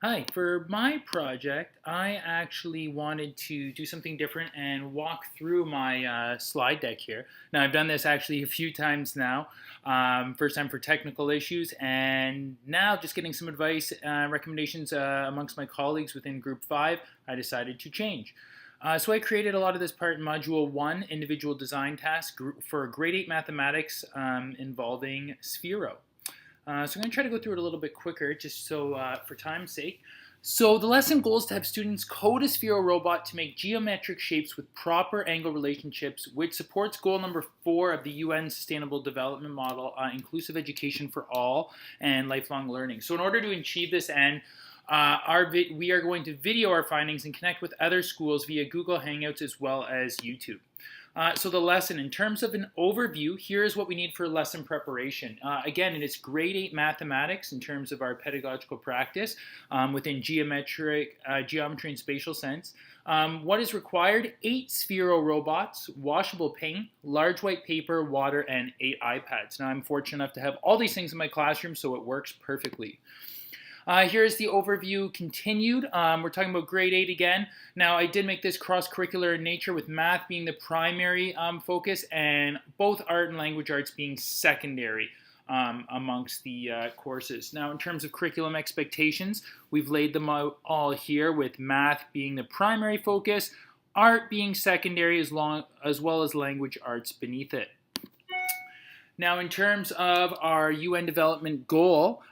Hi, for my project, I actually wanted to do something different and walk through my slide deck here. Now, I've done this actually a few times now. First time for technical issues, and now just getting some advice, recommendations amongst my colleagues within Group 5, I decided to change. So I created a lot of this part in Module 1, Individual Design Task, for Grade 8 Mathematics involving Sphero. So I'm going to try to go through it a little bit quicker, just so for time's sake. So the lesson goal is to have students code a Sphero robot to make geometric shapes with proper angle relationships, which supports goal number 4 of the UN Sustainable Development Model, inclusive education for all and lifelong learning. So in order to achieve this end, we are going to video our findings and connect with other schools via Google Hangouts as well as YouTube. So the lesson, in terms of an overview, here is what we need for lesson preparation. Again, it is grade 8 mathematics in terms of our pedagogical practice within geometry and spatial sense. What is required? 8 Sphero robots, washable paint, large white paper, water, and 8 iPads. Now, I'm fortunate enough to have all these things in my classroom, so it works perfectly. Here's the overview continued. We're talking about grade 8 again. Now, I did make this cross-curricular in nature, with math being the primary focus and both art and language arts being secondary amongst the courses. Now, in terms of curriculum expectations, we've laid them out all here, with math being the primary focus, art being secondary, as well as language arts beneath it. Now, in terms of our UN development goal,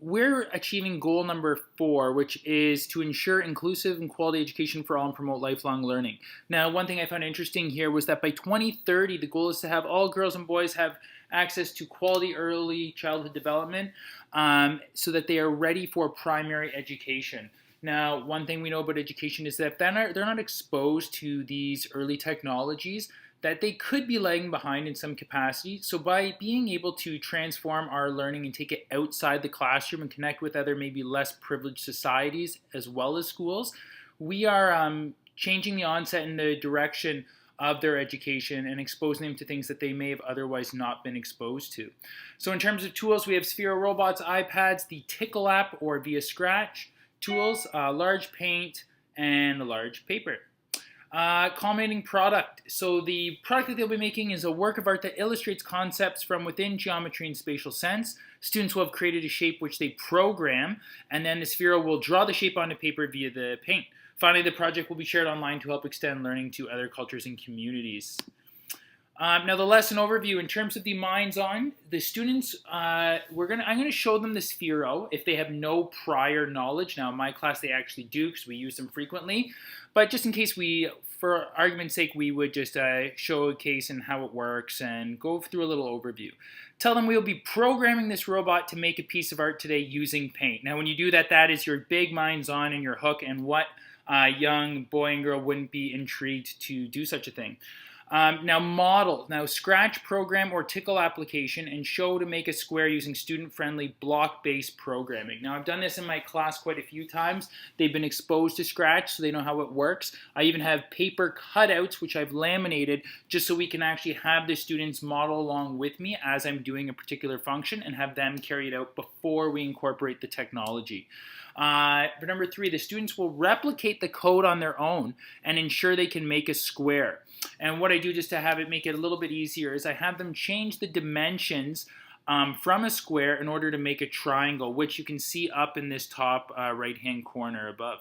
we're achieving goal number 4, which is to ensure inclusive and quality education for all and promote lifelong learning. Now, one thing I found interesting here was that by 2030, the goal is to have all girls and boys have access to quality early childhood development so that they are ready for primary education. Now, one thing we know about education is that they're not exposed to these early technologies, that they could be lagging behind in some capacity. So by being able to transform our learning and take it outside the classroom and connect with other maybe less privileged societies as well as schools, we are changing the onset in the direction of their education and exposing them to things that they may have otherwise not been exposed to. So in terms of tools, we have Sphero robots, iPads, the Tickle app or via Scratch tools, large paint, and a large paper. Culminating product. So the product that they'll be making is a work of art that illustrates concepts from within geometry and spatial sense. Students will have created a shape which they program, and then the Sphero will draw the shape onto paper via the paint. Finally, the project will be shared online to help extend learning to other cultures and communities. Now the lesson overview, in terms of the minds-on, the students, I'm going to show them the Sphero if they have no prior knowledge. Now in my class they actually do, because we use them frequently, but just in case for argument's sake, we would just show a case and how it works and go through a little overview. Tell them we'll be programming this robot to make a piece of art today using paint. Now when you do that, that is your big minds-on and your hook, and what young boy and girl wouldn't be intrigued to do such a thing. Now model. Now Scratch program or Tickle application, and show to make a square using student-friendly block-based programming. Now I've done this in my class quite a few times. They've been exposed to Scratch, so they know how it works. I even have paper cutouts which I've laminated just so we can actually have the students model along with me as I'm doing a particular function and have them carry it out before we incorporate the technology. For number 3, the students will replicate the code on their own and ensure they can make a square. And what I do just to have it make it a little bit easier is I have them change the dimensions from a square in order to make a triangle, which you can see up in this top right-hand corner above.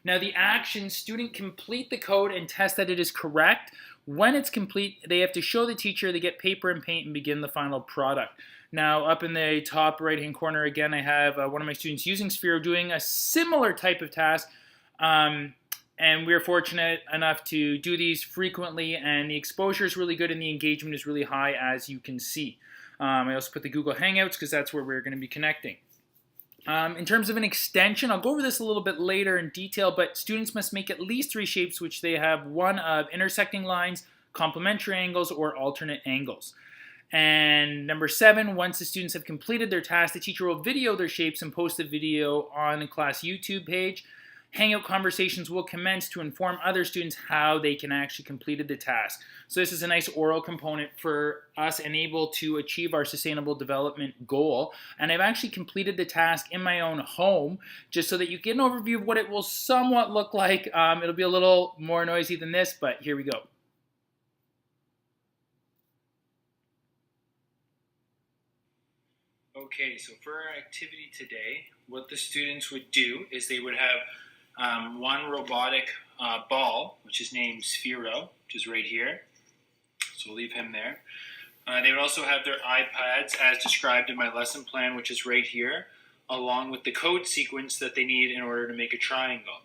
Now the action, student complete the code and test that it is correct. When it's complete, they have to show the teacher, they get paper and paint, and begin the final product. Now up in the top right-hand corner again, I have one of my students using Sphero doing a similar type of task. And we're fortunate enough to do these frequently, and the exposure is really good and the engagement is really high, as you can see. I also put the Google Hangouts because that's where we're going to be connecting. In terms of an extension, I'll go over this a little bit later in detail, but students must make at least 3 shapes, which they have one of intersecting lines, complementary angles, or alternate angles. And number 7, once the students have completed their task, the teacher will video their shapes and post the video on the class YouTube page. Hangout conversations will commence to inform other students how they can actually completed the task. So this is a nice oral component for us and able to achieve our sustainable development goal. And I've actually completed the task in my own home just so that you get an overview of what it will somewhat look like. It'll be a little more noisy than this, but here we go. Okay, so for our activity today, what the students would do is they would have one robotic ball, which is named Sphero, which is right here. So we'll leave him there. They would also have their iPads as described in my lesson plan, which is right here, along with the code sequence that they need in order to make a triangle.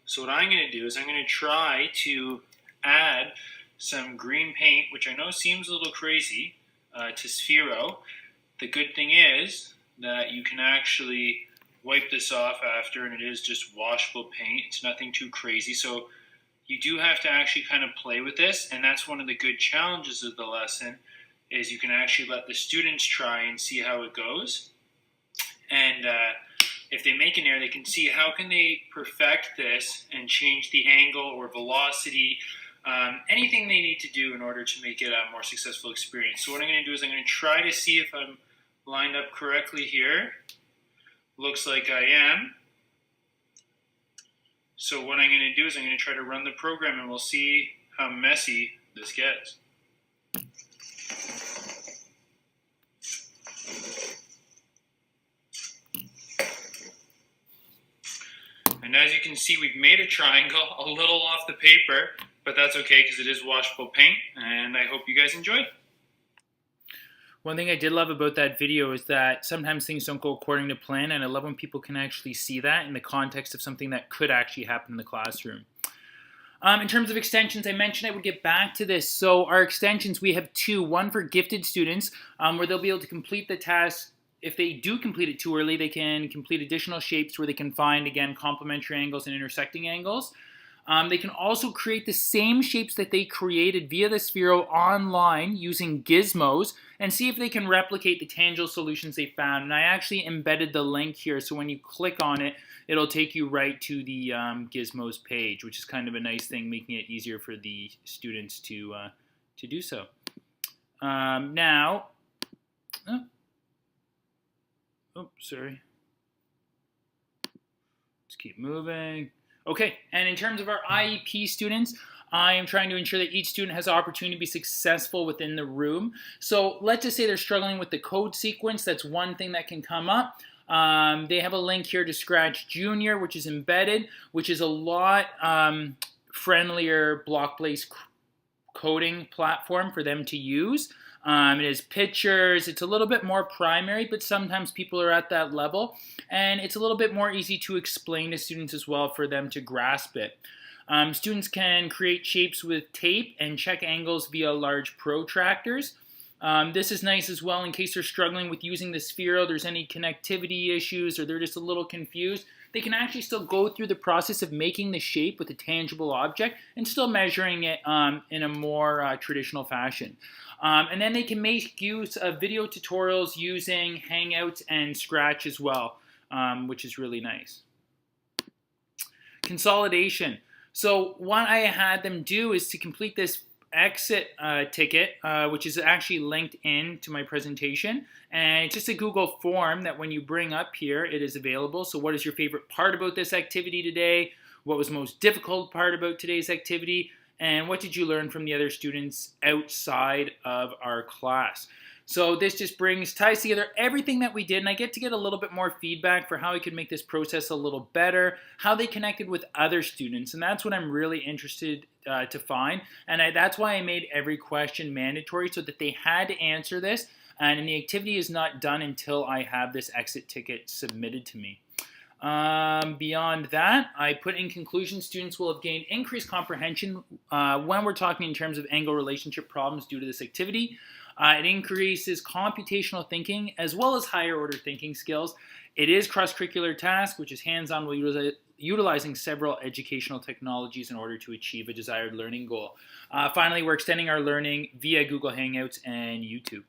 So what I'm going to do is I'm going to try to add some green paint, which I know seems a little crazy, to Sphero. The good thing is that you can actually wipe this off after, and it is just washable paint. It's nothing too crazy. So you do have to actually kind of play with this, and that's one of the good challenges of the lesson, is you can actually let the students try and see how it goes. And if they make an error, they can see how can they perfect this and change the angle or velocity, anything they need to do in order to make it a more successful experience. So what I'm going to do is I'm going to try to see if I'm lined up correctly here. Looks like I am. So what I'm going to do is I'm going to try to run the program, and we'll see how messy this gets. And as you can see, we've made a triangle a little off the paper, but that's okay because it is washable paint, and I hope you guys enjoy. One thing I did love about that video is that sometimes things don't go according to plan, and I love when people can actually see that in the context of something that could actually happen in the classroom. In terms of extensions, I mentioned I would get back to this. So our extensions, we have two. One for gifted students, where they'll be able to complete the task. If they do complete it too early, they can complete additional shapes where they can find, again, complementary angles and intersecting angles. They can also create the same shapes that they created via the Sphero online using gizmos and see if they can replicate the tangible solutions they found. And I actually embedded the link here, so when you click on it, it'll take you right to the gizmos page, which is kind of a nice thing, making it easier for the students to do so. Now, sorry. Let's keep moving. Okay, and in terms of our IEP students, I am trying to ensure that each student has the opportunity to be successful within the room. So let's just say they're struggling with the code sequence. That's one thing that can come up. They have a link here to Scratch Junior, which is embedded, which is a lot friendlier block-based coding platform for them to use. It has pictures. It's a little bit more primary, but sometimes people are at that level. And it's a little bit more easy to explain to students as well for them to grasp it. Students can create shapes with tape and check angles via large protractors. This is nice as well in case they're struggling with using the Sphero, there's any connectivity issues, or they're just a little confused. They can actually still go through the process of making the shape with a tangible object and still measuring it in a more traditional fashion. And then they can make use of video tutorials using Hangouts and Scratch as well, which is really nice. Consolidation. So what I had them do is to complete this exit ticket, which is actually linked in to my presentation. And it's just a Google form that when you bring up here, it is available. So what is your favorite part about this activity today? What was the most difficult part about today's activity? And what did you learn from the other students outside of our class? So this just ties together everything that we did, and I get to get a little bit more feedback for how I could make this process a little better, how they connected with other students, and that's what I'm really interested to find. And that's why I made every question mandatory so that they had to answer this, and the activity is not done until I have this exit ticket submitted to me. Beyond that, I put in conclusion, students will have gained increased comprehension when we're talking in terms of angle relationship problems due to this activity. It increases computational thinking as well as higher order thinking skills. It is cross-curricular task, which is hands-on while utilizing several educational technologies in order to achieve a desired learning goal. Finally, we're extending our learning via Google Hangouts and YouTube.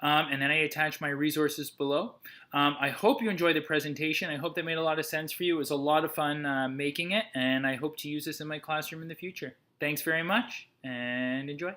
and then I attach my resources below. I hope you enjoyed the presentation. I hope that made a lot of sense for you. It was a lot of fun making it, and I hope to use this in my classroom in the future. Thanks very much, and enjoy.